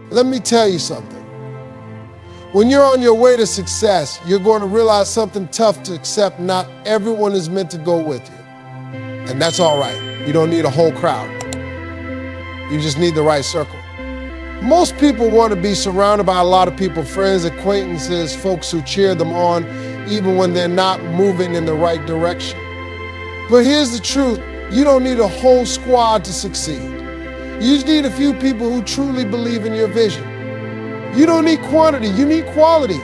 Let me tell you something. When you're on your way to success, you're going to realize something tough to accept. Not everyone is meant to go with you. And that's all right. You don't need a whole crowd. You just need the right circle. Most people want to be surrounded by a lot of people, friends, acquaintances, folks who cheer them on, even when they're not moving in the right direction. But here's the truth. You don't need a whole squad to succeed. You just need a few people who truly believe in your vision. You don't need quantity, you need quality.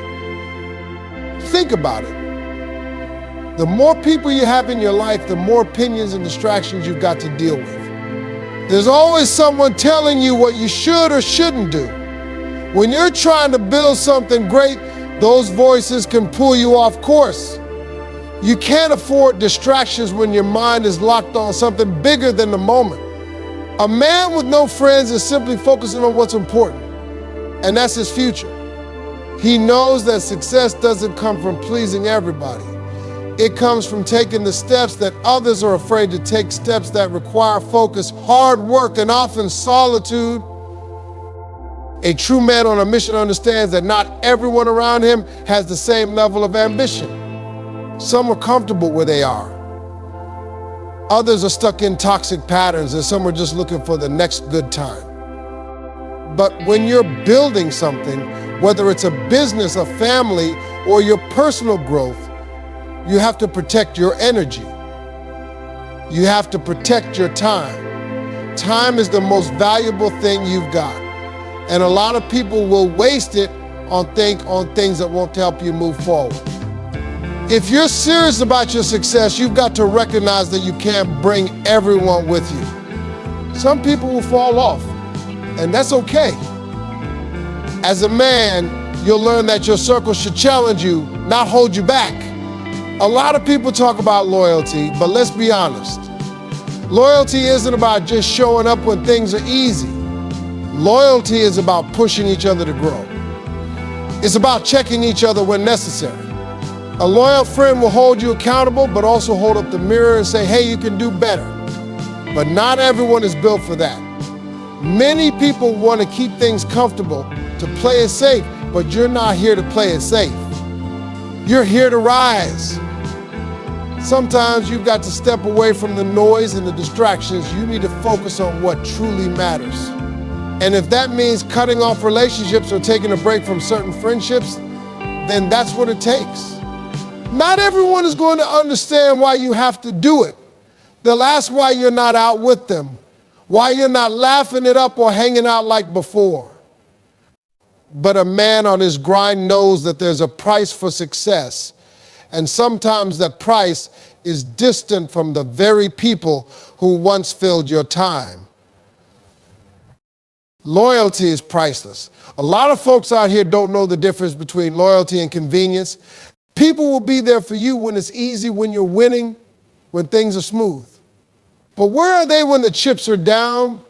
Think about it. The more people you have in your life, the more opinions and distractions you've got to deal with. There's always someone telling you what you should or shouldn't do. When you're trying to build something great, those voices can pull you off course. You can't afford distractions when your mind is locked on something bigger than the moment. A man with no friends is simply focusing on what's important, and that's his future. He knows that success doesn't come from pleasing everybody. It comes from taking the steps that others are afraid to take, steps that require focus, hard work, and often solitude. A true man on a mission understands that not everyone around him has the same level of ambition. Some are comfortable where they are. Others are stuck in toxic patterns, and some are just looking for the next good time. But when you're building something, whether it's a business, a family, or your personal growth, you have to protect your energy. You have to protect your time. Time is the most valuable thing you've got. And a lot of people will waste it on things that won't help you move forward. If you're serious about your success, you've got to recognize that you can't bring everyone with you. Some people will fall off, and that's okay. As a man, you'll learn that your circle should challenge you, not hold you back. A lot of people talk about loyalty, but let's be honest. Loyalty isn't about just showing up when things are easy. Loyalty is about pushing each other to grow. It's about checking each other when necessary. A loyal friend will hold you accountable, but also hold up the mirror and say, hey, you can do better. But not everyone is built for that. Many people want to keep things comfortable, to play it safe, but you're not here to play it safe. You're here to rise. Sometimes you've got to step away from the noise and the distractions. You need to focus on what truly matters. And if that means cutting off relationships or taking a break from certain friendships, then that's what it takes. Not everyone is going to understand why you have to do it. They'll ask why you're not out with them, why you're not laughing it up or hanging out like before. But a man on his grind knows that there's a price for success. And sometimes that price is distant from the very people who once filled your time. Loyalty is priceless. A lot of folks out here don't know the difference between loyalty and convenience. People will be there for you when it's easy, when you're winning, when things are smooth. But where are they when the chips are down?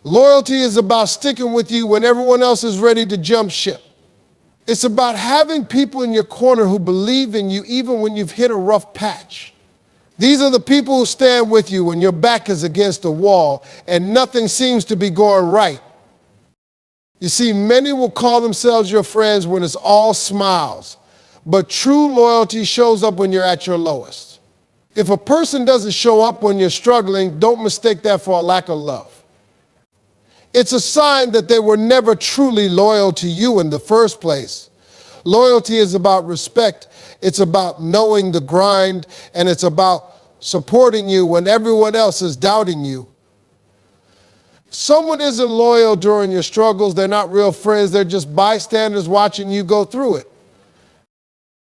Loyalty is about sticking with you when everyone else is ready to jump ship. It's about having people in your corner who believe in you even when you've hit a rough patch. These are the people who stand with you when your back is against a wall and nothing seems to be going right. You see, many will call themselves your friends when it's all smiles, but true loyalty shows up when you're at your lowest. If a person doesn't show up when you're struggling, don't mistake that for a lack of love. It's a sign that they were never truly loyal to you in the first place. Loyalty is about respect. It's about knowing the grind, and it's about supporting you when everyone else is doubting you. Someone isn't loyal during your struggles. They're not real friends. They're just bystanders watching you go through it.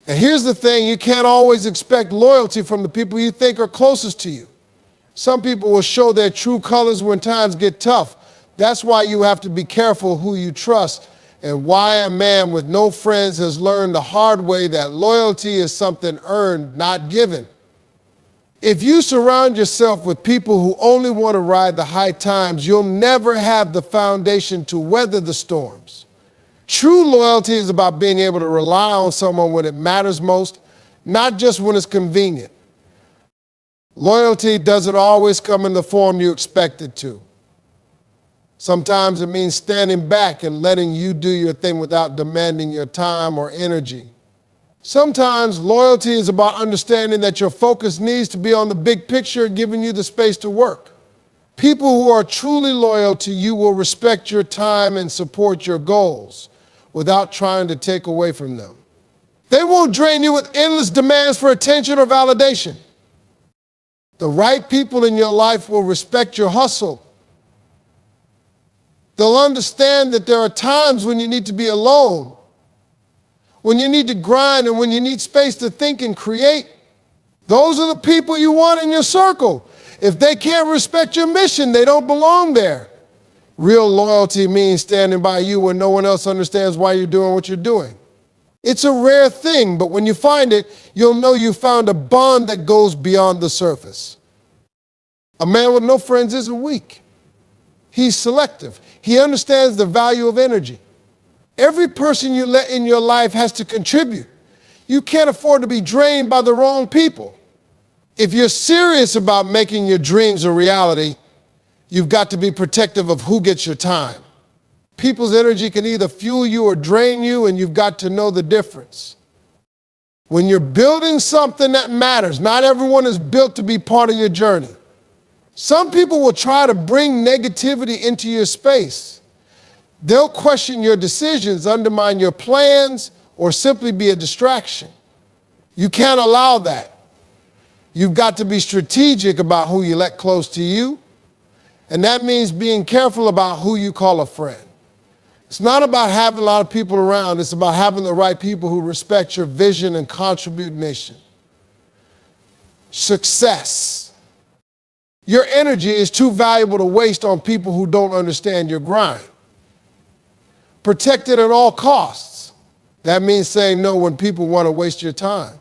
And here's the thing, you can't always expect loyalty from the people you think are closest to you. Some people will show their true colors when times get tough. That's why you have to be careful who you trust, and why a man with no friends has learned the hard way that loyalty is something earned, not given. If you surround yourself with people who only want to ride the high times, you'll never have the foundation to weather the storms. True loyalty is about being able to rely on someone when it matters most, not just when it's convenient. Loyalty doesn't always come in the form you expect it to. Sometimes it means standing back and letting you do your thing without demanding your time or energy. Sometimes loyalty is about understanding that your focus needs to be on the big picture, giving you the space to work. People who are truly loyal to you will respect your time and support your goals without trying to take away from them. They won't drain you with endless demands for attention or validation. The right people in your life will respect your hustle. They'll understand that there are times when you need to be alone, when you need to grind, and when you need space to think and create. Those are the people you want in your circle. If they can't respect your mission, they don't belong there. Real loyalty means standing by you when no one else understands why you're doing what you're doing. It's a rare thing, but when you find it, you'll know you found a bond that goes beyond the surface. A man with no friends isn't weak. He's selective. He understands the value of energy. Every person you let in your life has to contribute. You can't afford to be drained by the wrong people. If you're serious about making your dreams a reality, you've got to be protective of who gets your time. People's energy can either fuel you or drain you, and you've got to know the difference. When you're building something that matters, not everyone is built to be part of your journey. Some people will try to bring negativity into your space. They'll question your decisions, undermine your plans, or simply be a distraction. You can't allow that. You've got to be strategic about who you let close to you, and that means being careful about who you call a friend. It's not about having a lot of people around. It's about having the right people who respect your vision and contribute mission. Success. Your energy is too valuable to waste on people who don't understand your grind. Protect it at all costs. That means saying no when people want to waste your time.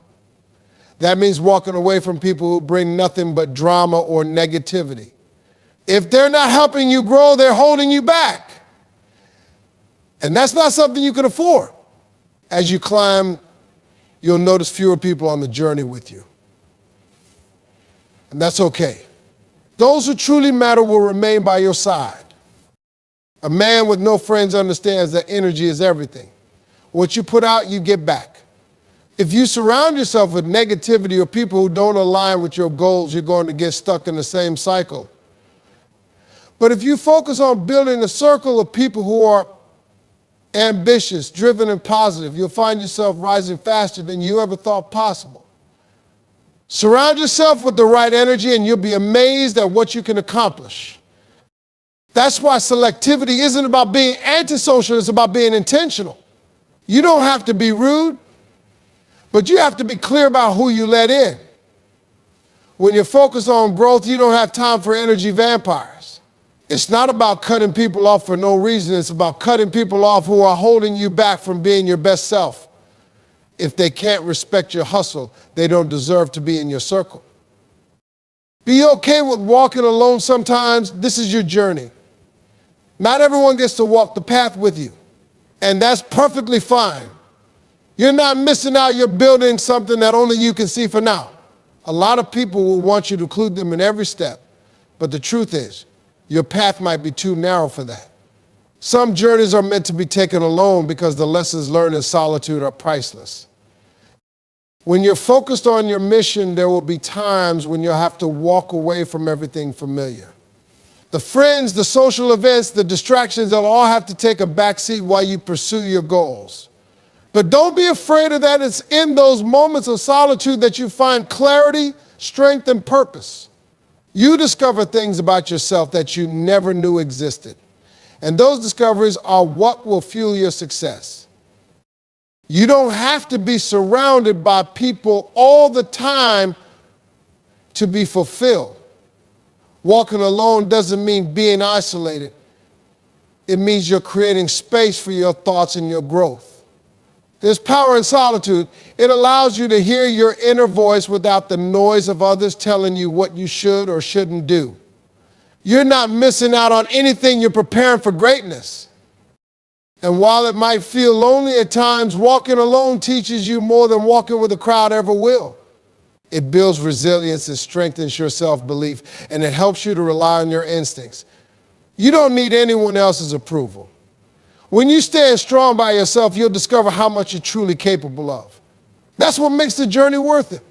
That means walking away from people who bring nothing but drama or negativity. If they're not helping you grow, they're holding you back. And that's not something you can afford. As you climb, you'll notice fewer people on the journey with you. And that's okay. Those who truly matter will remain by your side. A man with no friends understands that energy is everything. What you put out, you get back. If you surround yourself with negativity or people who don't align with your goals, you're going to get stuck in the same cycle. But if you focus on building a circle of people who are ambitious, driven, and positive, you'll find yourself rising faster than you ever thought possible. Surround yourself with the right energy and you'll be amazed at what you can accomplish. That's why selectivity isn't about being antisocial, it's about being intentional. You don't have to be rude, but you have to be clear about who you let in. When you're focused on growth, you don't have time for energy vampires. It's not about cutting people off for no reason. It's about cutting people off who are holding you back from being your best self. If they can't respect your hustle, they don't deserve to be in your circle. Be okay with walking alone sometimes. This is your journey. Not everyone gets to walk the path with you, and that's perfectly fine. You're not missing out. You're building something that only you can see for now. A lot of people will want you to include them in every step, but the truth is, your path might be too narrow for that. Some journeys are meant to be taken alone because the lessons learned in solitude are priceless. When you're focused on your mission, there will be times when you'll have to walk away from everything familiar. The friends, the social events, the distractions, they'll all have to take a backseat while you pursue your goals. But don't be afraid of that. It's in those moments of solitude that you find clarity, strength, and purpose. You discover things about yourself that you never knew existed. And those discoveries are what will fuel your success. You don't have to be surrounded by people all the time to be fulfilled. Walking alone doesn't mean being isolated. It means you're creating space for your thoughts and your growth. There's power in solitude. It allows you to hear your inner voice without the noise of others telling you what you should or shouldn't do. You're not missing out on anything. You're preparing for greatness. And while it might feel lonely at times, walking alone teaches you more than walking with a crowd ever will. It builds resilience, it strengthens your self-belief, and it helps you to rely on your instincts. You don't need anyone else's approval. When you stand strong by yourself, you'll discover how much you're truly capable of. That's what makes the journey worth it.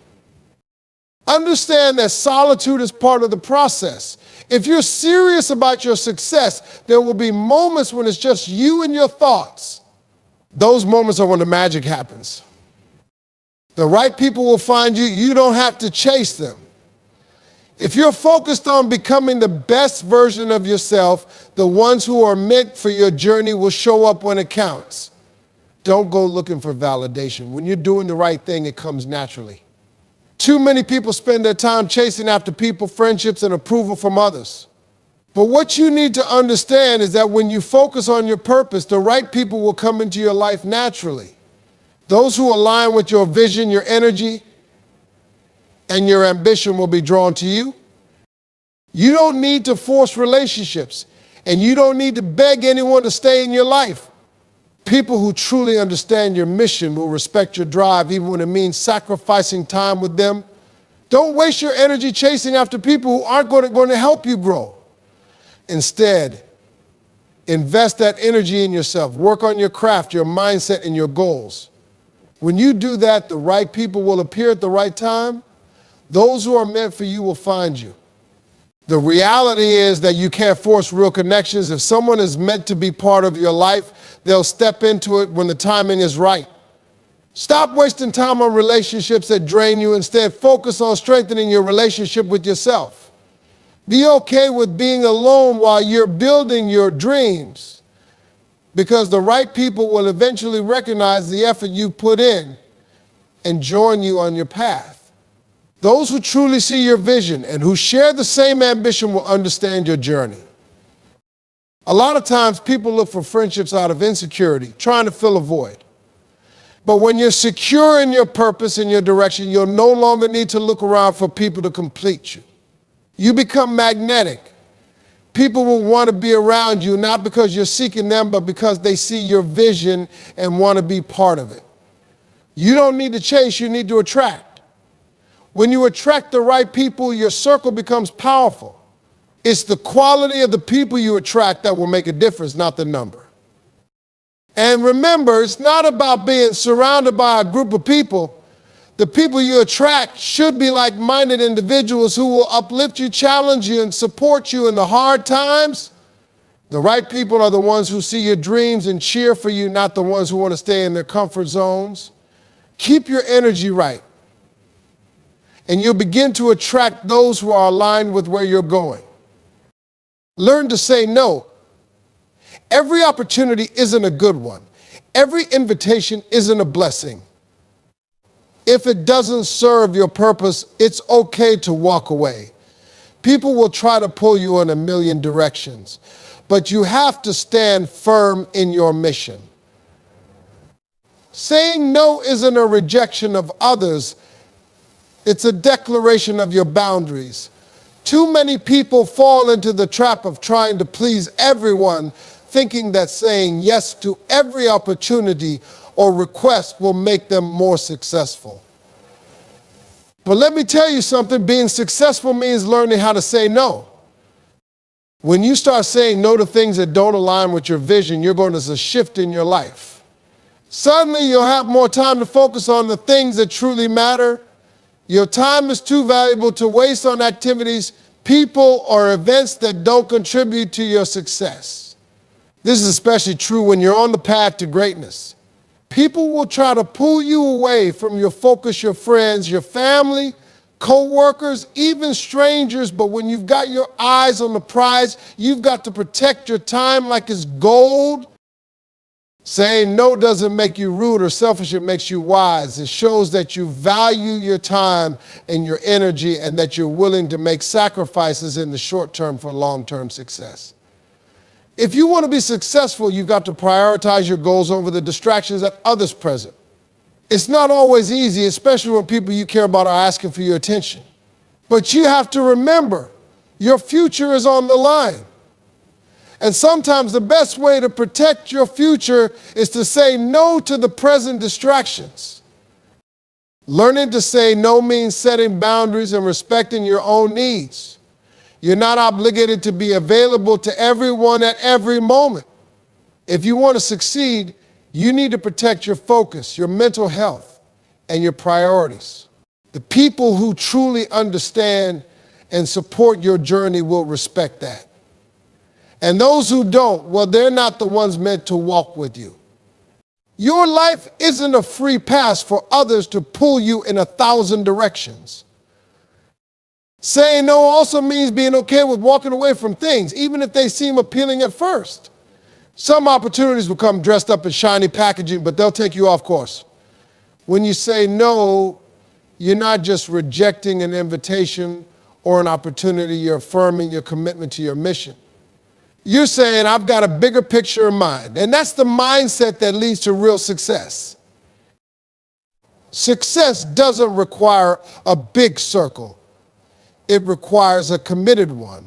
Understand that solitude is part of the process. If you're serious about your success, there will be moments when it's just you and your thoughts. Those moments are when the magic happens. The right people will find you. You don't have to chase them. If you're focused on becoming the best version of yourself, the ones who are meant for your journey will show up when it counts. Don't go looking for validation. When you're doing the right thing, it comes naturally. Too many people spend their time chasing after people, friendships, and approval from others. But what you need to understand is that when you focus on your purpose, the right people will come into your life naturally. Those who align with your vision, your energy, and your ambition will be drawn to you. You don't need to force relationships, and you don't need to beg anyone to stay in your life. People who truly understand your mission will respect your drive, even when it means sacrificing time with them. Don't waste your energy chasing after people who aren't going to help you grow. Instead, invest that energy in yourself. Work on your craft, your mindset, and your goals. When you do that, the right people will appear at the right time. Those who are meant for you will find you. The reality is that you can't force real connections. If someone is meant to be part of your life, they'll step into it when the timing is right. Stop wasting time on relationships that drain you. Instead, focus on strengthening your relationship with yourself. Be okay with being alone while you're building your dreams, because the right people will eventually recognize the effort you put in and join you on your path. Those who truly see your vision and who share the same ambition will understand your journey. A lot of times people look for friendships out of insecurity, trying to fill a void. But when you're secure in your purpose and your direction, you'll no longer need to look around for people to complete you. You become magnetic. People will want to be around you, not because you're seeking them, but because they see your vision and want to be part of it. You don't need to chase, you need to attract. When you attract the right people, your circle becomes powerful. It's the quality of the people you attract that will make a difference, not the number. And remember, it's not about being surrounded by a group of people. The people you attract should be like-minded individuals who will uplift you, challenge you, and support you in the hard times. The right people are the ones who see your dreams and cheer for you, not the ones who want to stay in their comfort zones. Keep your energy right, and you'll begin to attract those who are aligned with where you're going. Learn to say no. Every opportunity isn't a good one. Every invitation isn't a blessing. If it doesn't serve your purpose, it's okay to walk away. People will try to pull you in a million directions, but you have to stand firm in your mission. Saying no isn't a rejection of others. It's a declaration of your boundaries. Too many people fall into the trap of trying to please everyone, thinking that saying yes to every opportunity or request will make them more successful. But let me tell you something, being successful means learning how to say no. When you start saying no to things that don't align with your vision, you're going to see a shift in your life. Suddenly you'll have more time to focus on the things that truly matter. Your time is too valuable to waste on activities, people, or events that don't contribute to your success. This is especially true when you're on the path to greatness. People will try to pull you away from your focus, your friends, your family, co-workers, even strangers, but when you've got your eyes on the prize, you've got to protect your time like it's gold. Saying no doesn't make you rude or selfish, it makes you wise. It shows that you value your time and your energy and that you're willing to make sacrifices in the short term for long-term success. If you want to be successful, you've got to prioritize your goals over the distractions that others present. It's not always easy, especially when people you care about are asking for your attention. But you have to remember, your future is on the line. And sometimes the best way to protect your future is to say no to the present distractions. Learning to say no means setting boundaries and respecting your own needs. You're not obligated to be available to everyone at every moment. If you want to succeed, you need to protect your focus, your mental health, and your priorities. The people who truly understand and support your journey will respect that. And those who don't, well, they're not the ones meant to walk with you. Your life isn't a free pass for others to pull you in 1,000 directions. Saying no also means being okay with walking away from things, even if they seem appealing at first. Some opportunities will come dressed up in shiny packaging, but they'll take you off course. When you say no, you're not just rejecting an invitation or an opportunity, you're affirming your commitment to your mission. You're saying, I've got a bigger picture in mind. And that's the mindset that leads to real success. Success doesn't require a big circle. It requires a committed one.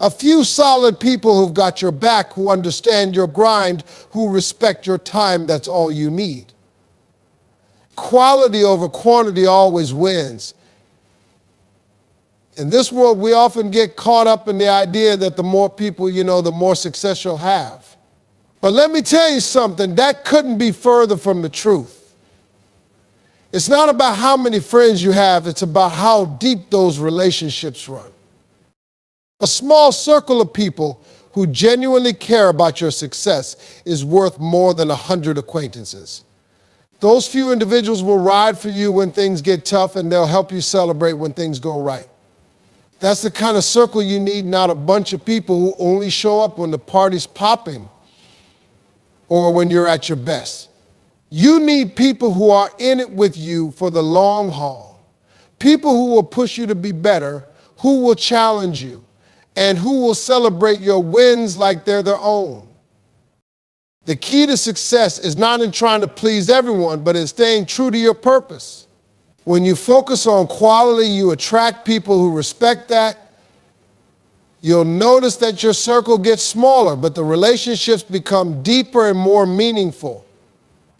A few solid people who've got your back, who understand your grind, who respect your time, that's all you need. Quality over quantity always wins. In this world, we often get caught up in the idea that the more people you know, the more success you'll have. But let me tell you something, that couldn't be further from the truth. It's not about how many friends you have, it's about how deep those relationships run. A small circle of people who genuinely care about your success is worth more than 100 acquaintances. Those few individuals will ride for you when things get tough, and they'll help you celebrate when things go right. That's the kind of circle you need, not a bunch of people who only show up when the party's popping or when you're at your best. You need people who are in it with you for the long haul. People who will push you to be better, who will challenge you, and who will celebrate your wins like they're their own. The key to success is not in trying to please everyone, but in staying true to your purpose. When you focus on quality, you attract people who respect that. You'll notice that your circle gets smaller, but the relationships become deeper and more meaningful.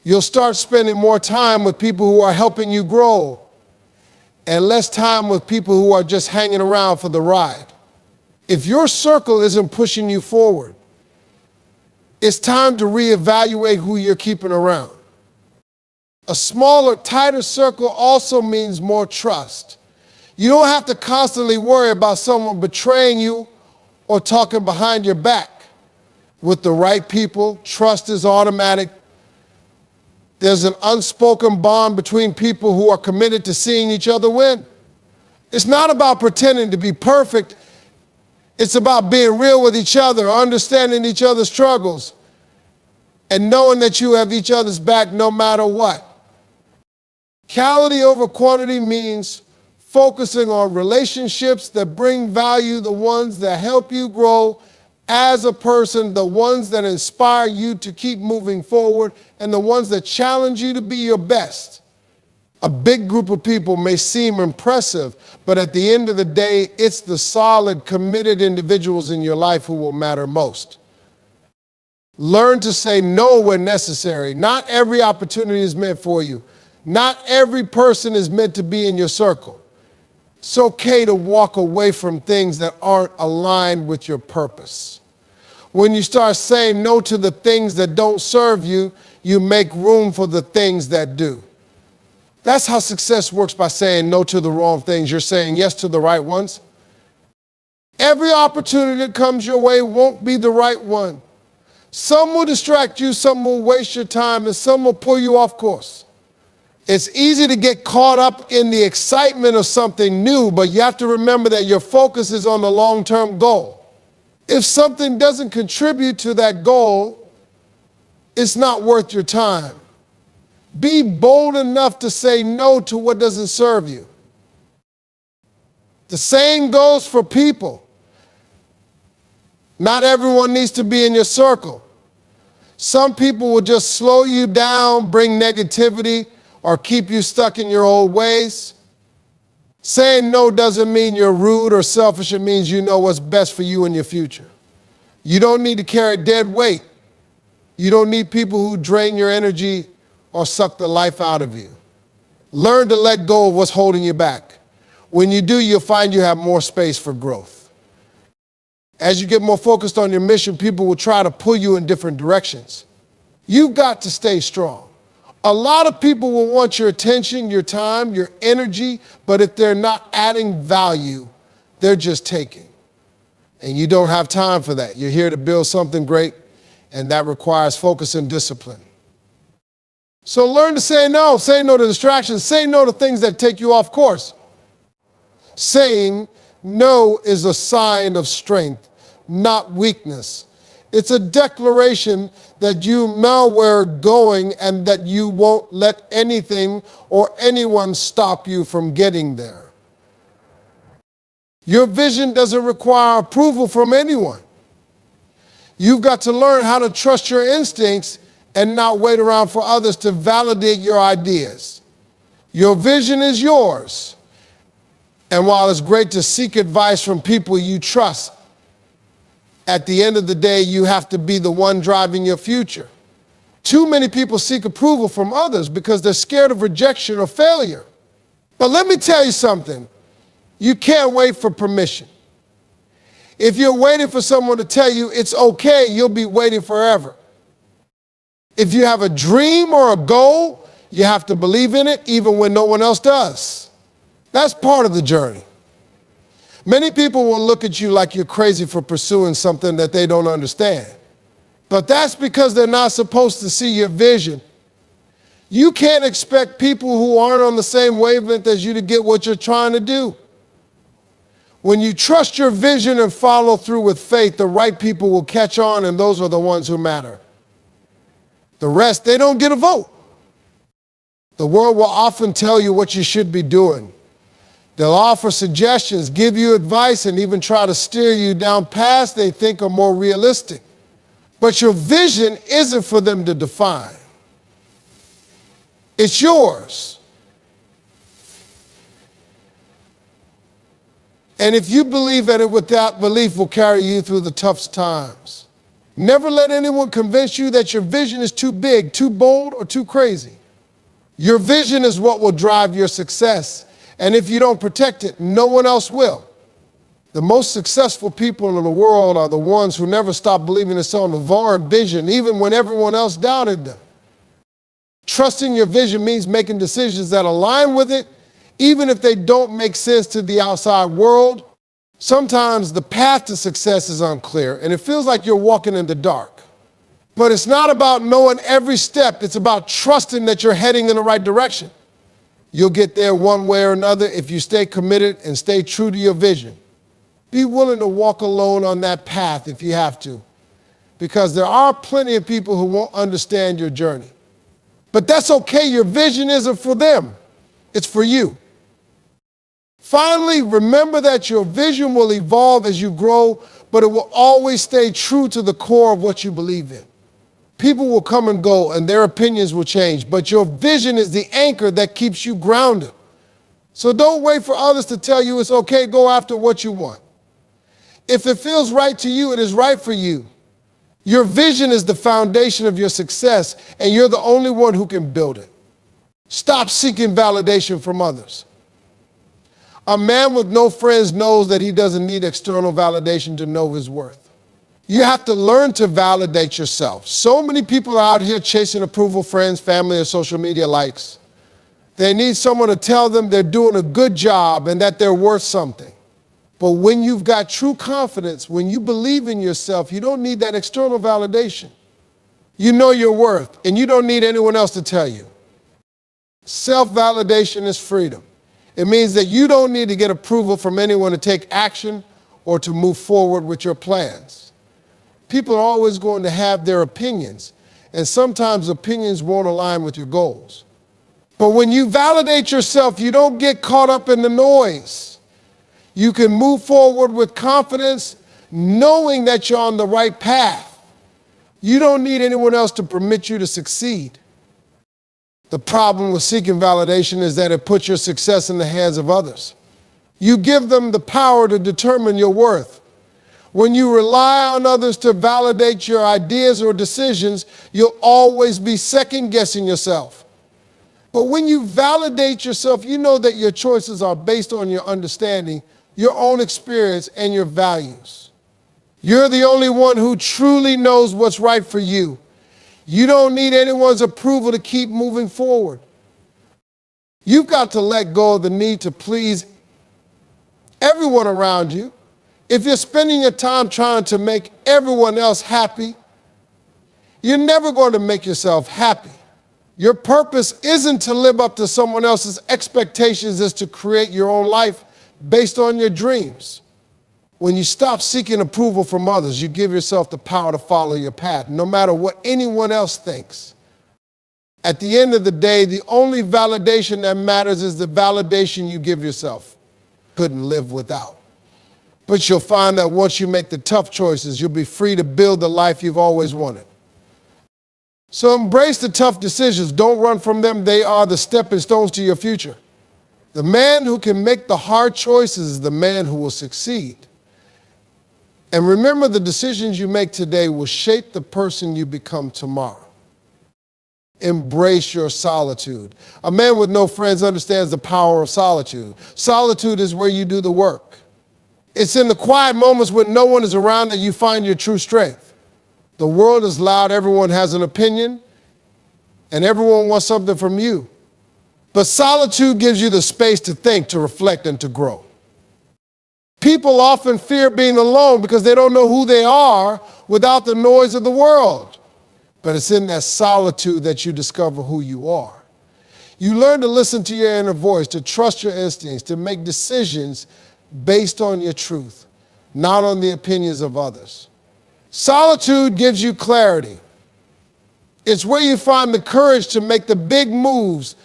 You'll start spending more time with people who are helping you grow and less time with people who are just hanging around for the ride. If your circle isn't pushing you forward, it's time to reevaluate who you're keeping around. A smaller, tighter circle also means more trust. You don't have to constantly worry about someone betraying you or talking behind your back. With the right people, trust is automatic. There's an unspoken bond between people who are committed to seeing each other win. It's not about pretending to be perfect. It's about being real with each other, understanding each other's struggles, and knowing that you have each other's back no matter what. Quality over quantity means focusing on relationships that bring value, the ones that help you grow as a person, the ones that inspire you to keep moving forward, and the ones that challenge you to be your best. A big group of people may seem impressive, but at the end of the day, it's the solid, committed individuals in your life who will matter most. Learn to say no when necessary. Not every opportunity is meant for you. Not every person is meant to be in your circle. It's okay to walk away from things that aren't aligned with your purpose. When you start saying no to the things that don't serve you, you make room for the things that do. That's how success works, by saying no to the wrong things. You're saying yes to the right ones. Every opportunity that comes your way won't be the right one. Some will distract you, some will waste your time, and some will pull you off course. It's easy to get caught up in the excitement of something new, but you have to remember that your focus is on the long-term goal. If something doesn't contribute to that goal, it's not worth your time. Be bold enough to say no to what doesn't serve you. The same goes for people. Not everyone needs to be in your circle. Some people will just slow you down, bring negativity, or keep you stuck in your old ways. Saying no doesn't mean you're rude or selfish. It means you know what's best for you in your future. You don't need to carry dead weight. You don't need people who drain your energy or suck the life out of you. Learn to let go of what's holding you back. When you do, you'll find you have more space for growth. As you get more focused on your mission, people will try to pull you in different directions. You've got to stay strong. A lot of people will want your attention, your time, your energy, but if they're not adding value, they're just taking. And you don't have time for that. You're here to build something great, and that requires focus and discipline. So learn to say no to distractions, say no to things that take you off course. Saying no is a sign of strength, not weakness. It's a declaration that you know where you're going and that you won't let anything or anyone stop you from getting there. Your vision doesn't require approval from anyone. You've got to learn how to trust your instincts and not wait around for others to validate your ideas. Your vision is yours. And while it's great to seek advice from people you trust, at the end of the day, you have to be the one driving your future. Too many people seek approval from others because they're scared of rejection or failure. But let me tell you something. You can't wait for permission. If you're waiting for someone to tell you it's okay, you'll be waiting forever. If you have a dream or a goal, you have to believe in it even when no one else does. That's part of the journey. Many people will look at you like you're crazy for pursuing something that they don't understand. But that's because they're not supposed to see your vision. You can't expect people who aren't on the same wavelength as you to get what you're trying to do. When you trust your vision and follow through with faith, the right people will catch on, and those are the ones who matter. The rest, they don't get a vote. The world will often tell you what you should be doing. They'll offer suggestions, give you advice, and even try to steer you down paths they think are more realistic. But your vision isn't for them to define. It's yours. And if you believe in it, without belief will carry you through the toughest times. Never let anyone convince you that your vision is too big, too bold, or too crazy. Your vision is what will drive your success. And if you don't protect it, no one else will. The most successful people in the world are the ones who never stop believing in their own vision, even when everyone else doubted them. Trusting your vision means making decisions that align with it, even if they don't make sense to the outside world. Sometimes the path to success is unclear, and it feels like you're walking in the dark. But it's not about knowing every step. It's about trusting that you're heading in the right direction. You'll get there one way or another if you stay committed and stay true to your vision. Be willing to walk alone on that path if you have to, because there are plenty of people who won't understand your journey. But that's okay. Your vision isn't for them. It's for you. Finally, remember that your vision will evolve as you grow, but it will always stay true to the core of what you believe in. People will come and go, and their opinions will change, but your vision is the anchor that keeps you grounded. So don't wait for others to tell you it's okay. Go after what you want. If it feels right to you, it is right for you. Your vision is the foundation of your success, and you're the only one who can build it. Stop seeking validation from others. A man with no friends knows that he doesn't need external validation to know his worth. You have to learn to validate yourself. So many people are out here chasing approval, friends, family, or social media likes. They need someone to tell them they're doing a good job and that they're worth something. But when you've got true confidence, when you believe in yourself, you don't need that external validation. You know your worth, and you don't need anyone else to tell you. Self-validation is freedom. It means that you don't need to get approval from anyone to take action or to move forward with your plans. People are always going to have their opinions, and sometimes opinions won't align with your goals. But when you validate yourself, you don't get caught up in the noise. You can move forward with confidence, knowing that you're on the right path. You don't need anyone else to permit you to succeed. The problem with seeking validation is that it puts your success in the hands of others. You give them the power to determine your worth. When you rely on others to validate your ideas or decisions, you'll always be second-guessing yourself. But when you validate yourself, you know that your choices are based on your understanding, your own experience, and your values. You're the only one who truly knows what's right for you. You don't need anyone's approval to keep moving forward. You've got to let go of the need to please everyone around you. If you're spending your time trying to make everyone else happy, you're never going to make yourself happy. Your purpose isn't to live up to someone else's expectations, it's to create your own life based on your dreams. When you stop seeking approval from others, you give yourself the power to follow your path, no matter what anyone else thinks. At the end of the day, the only validation that matters is the validation you give yourself. Couldn't live without. But you'll find that once you make the tough choices, you'll be free to build the life you've always wanted. So embrace the tough decisions. Don't run from them. They are the stepping stones to your future. The man who can make the hard choices is the man who will succeed. And remember, the decisions you make today will shape the person you become tomorrow. Embrace your solitude. A man with no friends understands the power of solitude. Solitude is where you do the work. It's in the quiet moments when no one is around that you find your true strength. The world is loud, everyone has an opinion, and everyone wants something from you. But solitude gives you the space to think, to reflect, and to grow. People often fear being alone because they don't know who they are without the noise of the world. But it's in that solitude that you discover who you are. You learn to listen to your inner voice, to trust your instincts, to make decisions based on your truth, not on the opinions of others. Solitude gives you clarity. It's where you find the courage to make the big moves,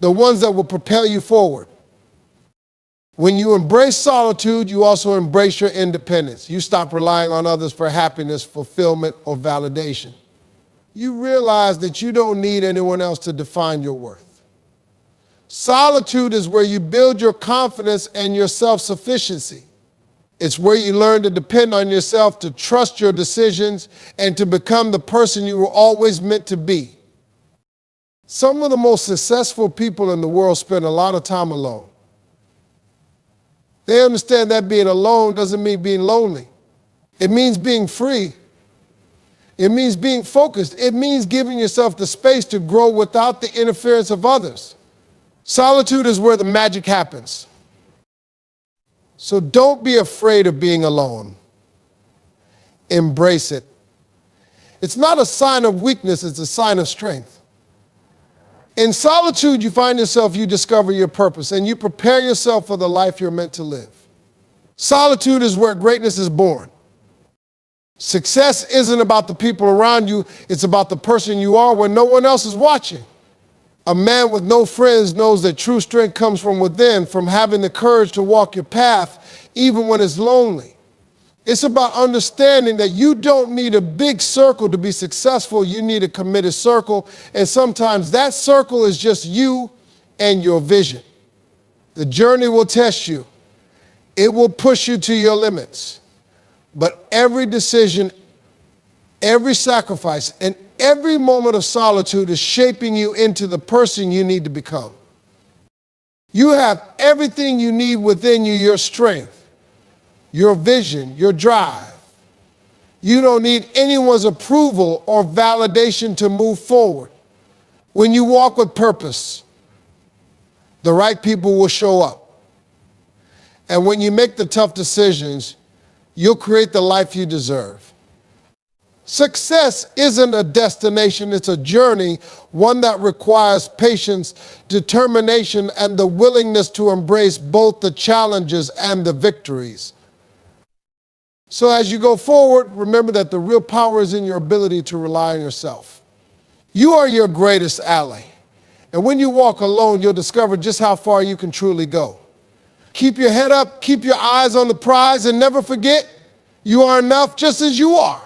the ones that will propel you forward. When you embrace solitude, you also embrace your independence. You stop relying on others for happiness, fulfillment, or validation. You realize that you don't need anyone else to define your worth. Solitude is where you build your confidence and your self-sufficiency. It's where you learn to depend on yourself, to trust your decisions, and to become the person you were always meant to be. Some of the most successful people in the world spend a lot of time alone. They understand that being alone doesn't mean being lonely. It means being free. It means being focused. It means giving yourself the space to grow without the interference of others. Solitude is where the magic happens. So don't be afraid of being alone. Embrace it. It's not a sign of weakness, it's a sign of strength. In solitude, you find yourself, you discover your purpose, and you prepare yourself for the life you're meant to live. Solitude is where greatness is born. Success isn't about the people around you, it's about the person you are when no one else is watching. A man with no friends knows that true strength comes from within, from having the courage to walk your path, even when it's lonely. It's about understanding that you don't need a big circle to be successful. You need a committed circle. And sometimes that circle is just you and your vision. The journey will test you. It will push you to your limits. But every decision, every sacrifice, and every moment of solitude is shaping you into the person you need to become. You have everything you need within you, your strength, your vision, your drive. You don't need anyone's approval or validation to move forward. When you walk with purpose, the right people will show up. And when you make the tough decisions, you'll create the life you deserve. Success isn't a destination, it's a journey, one that requires patience, determination, and the willingness to embrace both the challenges and the victories. So as you go forward, remember that the real power is in your ability to rely on yourself. You are your greatest ally. And when you walk alone, you'll discover just how far you can truly go. Keep your head up, keep your eyes on the prize, and never forget, you are enough just as you are.